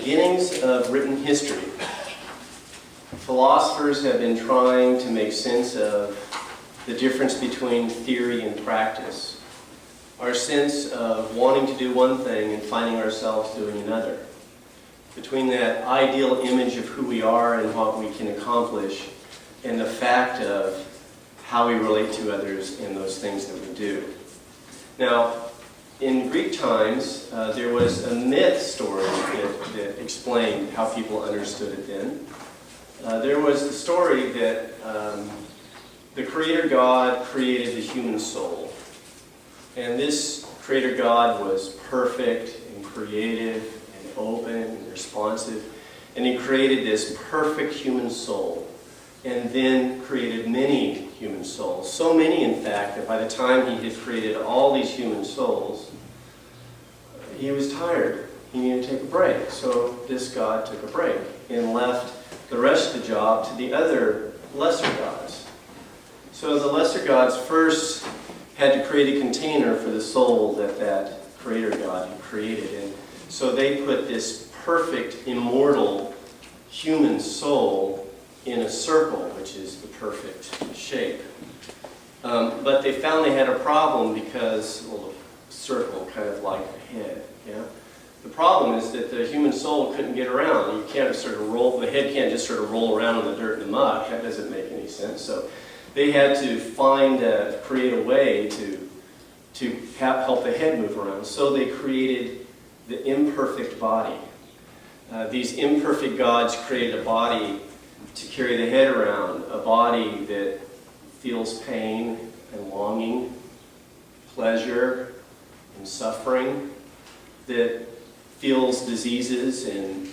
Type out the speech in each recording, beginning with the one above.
beginnings of written history, philosophers have been trying to make sense of the difference between theory and practice, our sense of wanting to do one thing and finding ourselves doing another, between that ideal image of who we are and what we can accomplish and the fact of how we relate to others and those things that we do. Now, in Greek times, there was a myth story that explained how people understood it then. There was the story that the Creator God created the human soul. And this Creator God was perfect and creative and open and responsive. And He created this perfect human soul. And then created many human souls. So many, in fact, that by the time He had created all these human souls, He was tired. He needed to take a break. So this God took a break and left the rest of the job to the other lesser gods. So the lesser gods first had to create a container for the soul that Creator God had created. And so they put this perfect, immortal human soul in a circle, which is the perfect shape. But they found they had a problem because, well, a circle, kind of like a head, yeah? The problem is that the human soul couldn't get around. You can't sort of roll, the head can't just sort of roll around in the dirt and the muck. That doesn't make any sense. So they had to create a way to help the head move around. So they created the imperfect body. These imperfect gods created a body to carry the head around, a body that feels pain and longing, pleasure and suffering, that feels diseases and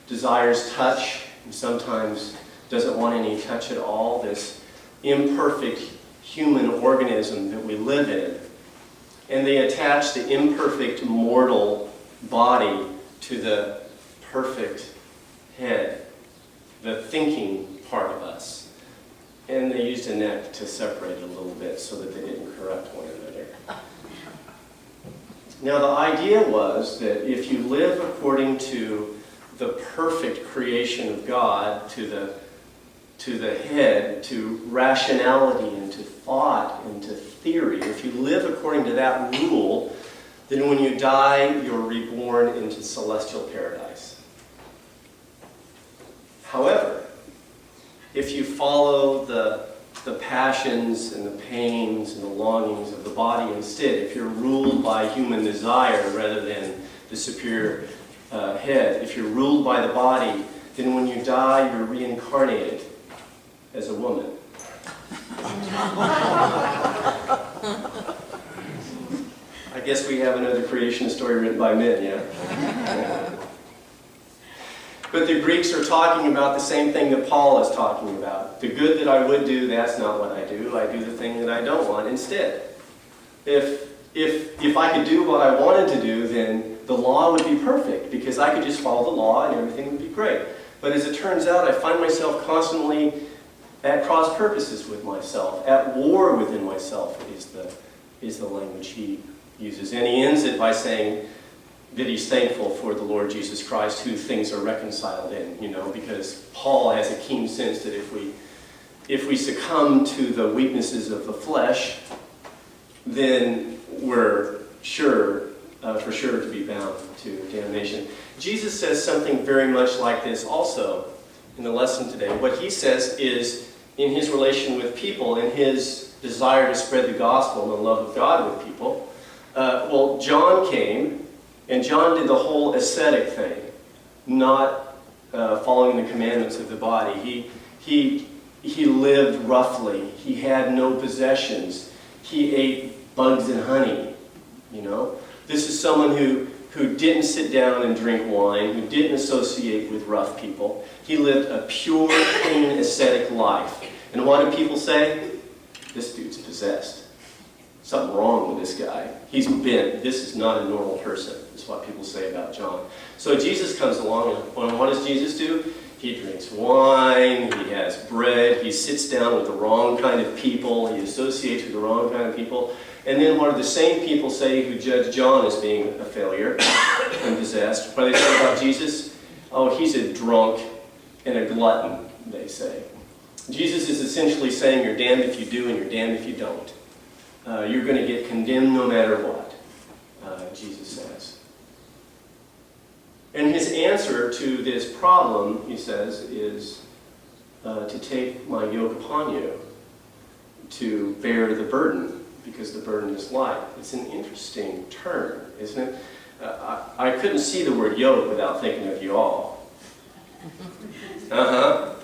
desires touch and sometimes doesn't want any touch at all, this imperfect human organism that we live in. And they attach the imperfect mortal body to the perfect head, the thinking part of us. And they used a net to separate it a little bit so that they didn't corrupt one another. Now the idea was that if you live according to the perfect creation of God, to the head, to rationality and to thought and to theory, if you live according to that rule, then when you die, you're reborn into celestial paradise. However, if you follow the passions and the pains and the longings of the body instead, if you're ruled by human desire rather than the superior head, if you're ruled by the body, then when you die, you're reincarnated as a woman. I guess we have another creation story written by men, yeah? But the Greeks are talking about the same thing that Paul is talking about. The good that I would do, that's not what I do. I do the thing that I don't want instead. If I could do what I wanted to do, then the law would be perfect because I could just follow the law and everything would be great. But as it turns out, I find myself constantly at cross purposes with myself, at war within myself is the language he uses. And he ends it by saying that he's thankful for the Lord Jesus Christ, who things are reconciled in, because Paul has a keen sense that if we succumb to the weaknesses of the flesh, then we're for sure to be bound to damnation. Jesus says something very much like this also in the lesson today. What he says is, in his relation with people, in his desire to spread the gospel and the love of God with people, John came, and John did the whole ascetic thing, not following the commandments of the body. He lived roughly. He had no possessions. He ate bugs and honey, This is someone who didn't sit down and drink wine, who didn't associate with rough people. He lived a pure, clean, ascetic life. And what do people say? This dude's possessed. Something wrong with this guy. He's bent. This is not a normal person, is what people say about John. So Jesus comes along, and what does Jesus do? He drinks wine, he has bread, he sits down with the wrong kind of people, he associates with the wrong kind of people. And then what do the same people say who judge John as being a failure and possessed? What do they say about Jesus? oh, he's a drunk and a glutton, they say. Jesus is essentially saying you're damned if you do and you're damned if you don't. You're going to get condemned no matter what, Jesus says. And his answer to this problem, he says, is to take my yoke upon you, to bear the burden, because the burden is light. It's an interesting term, isn't it? I couldn't see the word yoke without thinking of you all. I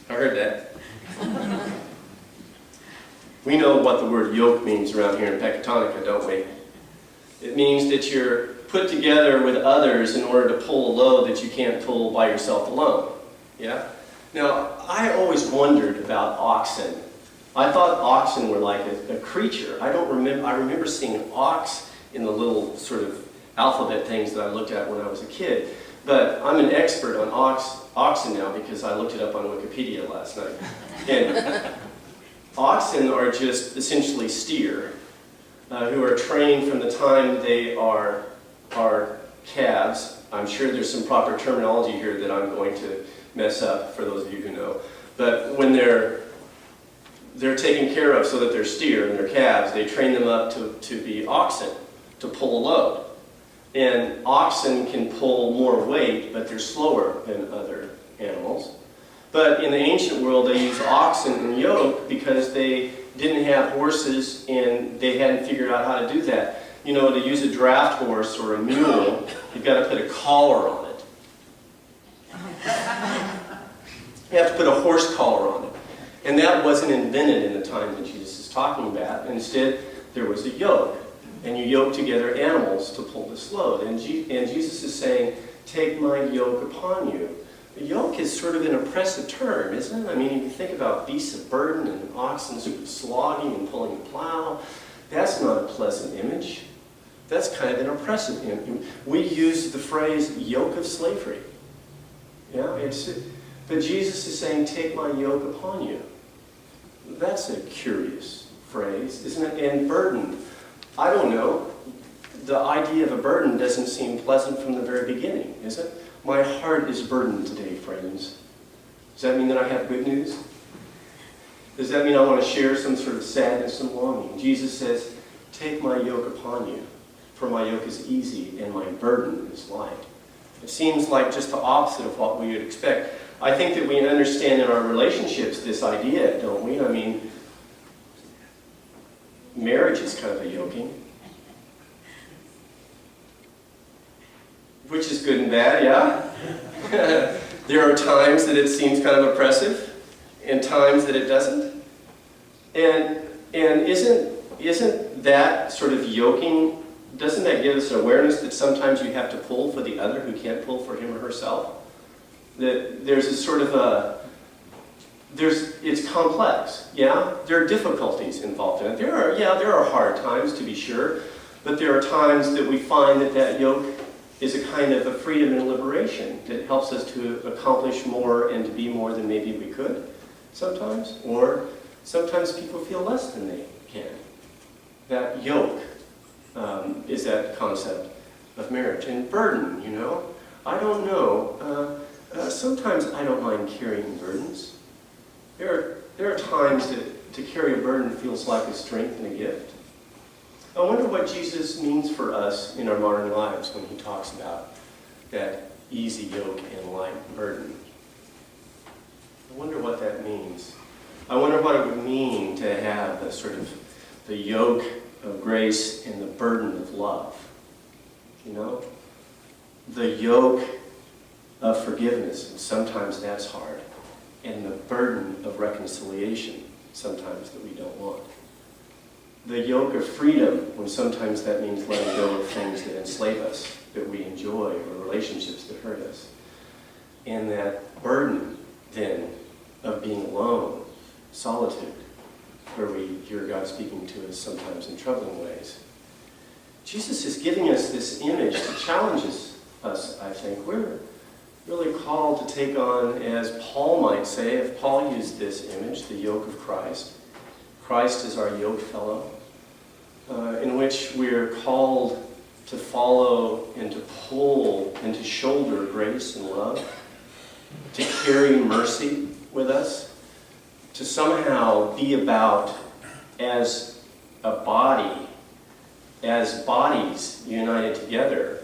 heard that. We know what the word yoke means around here in Pecatonica, don't we? It means that you're put together with others in order to pull a load that you can't pull by yourself alone. Yeah? Now, I always wondered about oxen. I thought oxen were like a creature. I remember seeing ox in the little sort of alphabet things that I looked at when I was a kid. But I'm an expert on oxen now because I looked it up on Wikipedia last night. And oxen are just essentially steer who are trained from the time they are calves. I'm sure there's some proper terminology here that I'm going to mess up for those of you who know. But when they're taken care of so that they're steer and they're calves, they train them up to be oxen, to pull a load. And oxen can pull more weight, but they're slower than other animals. But in the ancient world, they used oxen and yoke because they didn't have horses and they hadn't figured out how to do that. You know, to use a draft horse or a mule, you've got to put a collar on it. You have to put a horse collar on it. And that wasn't invented in the time that Jesus is talking about. Instead, there was a yoke. And you yoke together animals to pull this load. And Jesus is saying, take my yoke upon you. A yoke is sort of an oppressive term, isn't it? I mean, if you think about beasts of burden and oxen sort of slogging and pulling the plow, that's not a pleasant image. That's kind of an oppressive image. We use the phrase yoke of slavery. Yeah, but Jesus is saying, take my yoke upon you. That's a curious phrase, isn't it? And burden. I don't know. The idea of a burden doesn't seem pleasant from the very beginning, is it? My heart is burdened today, friends. Does that mean that I have good news? Does that mean I want to share some sort of sadness and longing? Jesus says, take my yoke upon you, for my yoke is easy and my burden is light. It seems like just the opposite of what we would expect. I think that we understand in our relationships this idea, don't we? I mean, marriage is kind of a yoking. Which is good and bad, yeah? There are times that it seems kind of oppressive, and times that it doesn't. And isn't that sort of yoking, doesn't that give us an awareness that sometimes you have to pull for the other who can't pull for him or herself? That there's a sort of it's complex, yeah? There are difficulties involved in it. There are hard times, to be sure, but there are times that we find that yoke is a kind of a freedom and liberation that helps us to accomplish more and to be more than maybe we could sometimes. Or sometimes people feel less than they can. That yoke is that concept of marriage. And burden, you know, I don't know. Sometimes I don't mind carrying burdens. There are times that to carry a burden feels like a strength and a gift. I wonder what Jesus means for us in our modern lives when he talks about that easy yoke and light burden. I wonder what that means. I wonder what it would mean to have the sort of the yoke of grace and the burden of love. You know? The yoke of forgiveness, and sometimes that's hard. And the burden of reconciliation, sometimes that we don't want. The yoke of freedom, when sometimes that means letting go of things that enslave us, that we enjoy, or relationships that hurt us. And that burden, then, of being alone, solitude, where we hear God speaking to us sometimes in troubling ways. Jesus is giving us this image that challenges us, I think. We're really called to take on, as Paul might say, if Paul used this image, the yoke of Christ. Christ is our yoke fellow, in which we're called to follow and to pull and to shoulder grace and love. to carry mercy with us, to somehow be about, as a body, as bodies united together,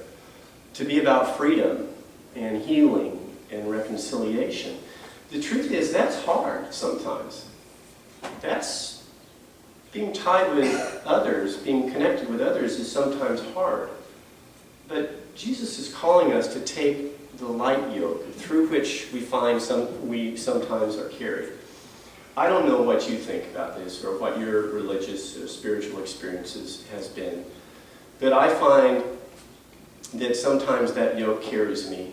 to be about freedom and healing and reconciliation. The truth is, that's hard sometimes. That's being tied with others, being connected with others is sometimes hard. But Jesus is calling us to take the light yoke through which we sometimes are carried. I don't know what you think about this or what your religious or spiritual experiences has been, but I find that sometimes that yoke carries me.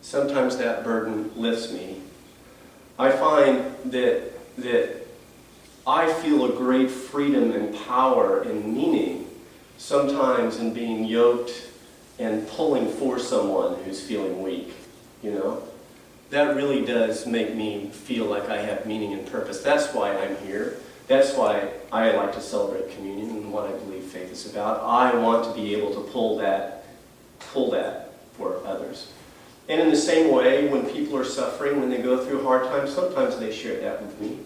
Sometimes that burden lifts me. I find that I feel a great freedom and power and meaning sometimes in being yoked and pulling for someone who's feeling weak, you know? That really does make me feel like I have meaning and purpose. That's why I'm here. That's why I like to celebrate communion and what I believe faith is about. I want to be able to pull that for others. And in the same way, when people are suffering, when they go through hard times, sometimes they share that with me.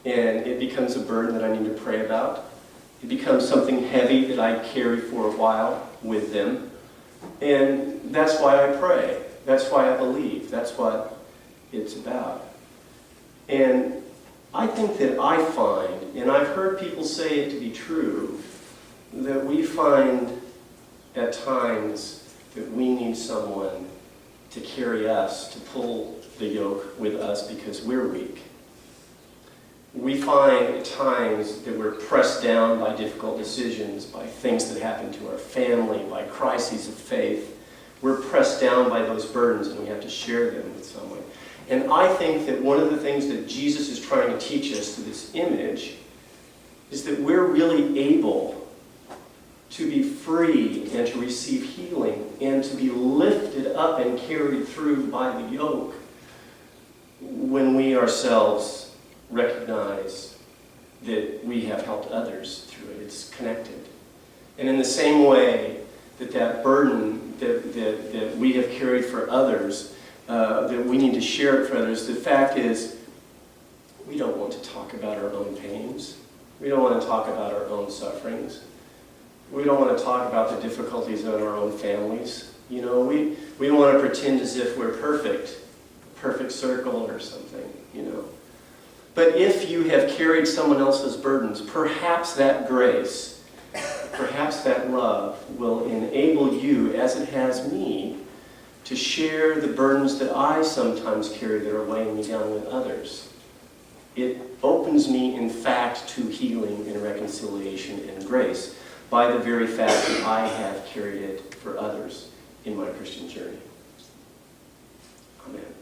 And it becomes a burden that I need to pray about. It becomes something heavy that I carry for a while with them. And that's why I pray. That's why I believe. That's what it's about. And I think that I find, and I've heard people say it to be true, that we find at times that we need someone to carry us, to pull the yoke with us because we're weak. We find at times that we're pressed down by difficult decisions, by things that happen to our family, by crises of faith. We're pressed down by those burdens and we have to share them with someone. And I think that one of the things that Jesus is trying to teach us through this image is that we're really able to be free and to receive healing and to be lifted up and carried through by the yoke when we ourselves recognize that we have helped others through it. It's connected. And in the same way that burden that we have carried for others, that we need to share it for others, the fact is we don't want to talk about our own pains. We don't want to talk about our own sufferings. We don't want to talk about the difficulties in our own families. You know, we don't want to pretend as if we're perfect circle or something, you know. But if you have carried someone else's burdens, perhaps that grace, perhaps that love will enable you, as it has me, to share the burdens that I sometimes carry that are weighing me down with others. It opens me, in fact, to healing and reconciliation and grace by the very fact that I have carried it for others in my Christian journey. Amen.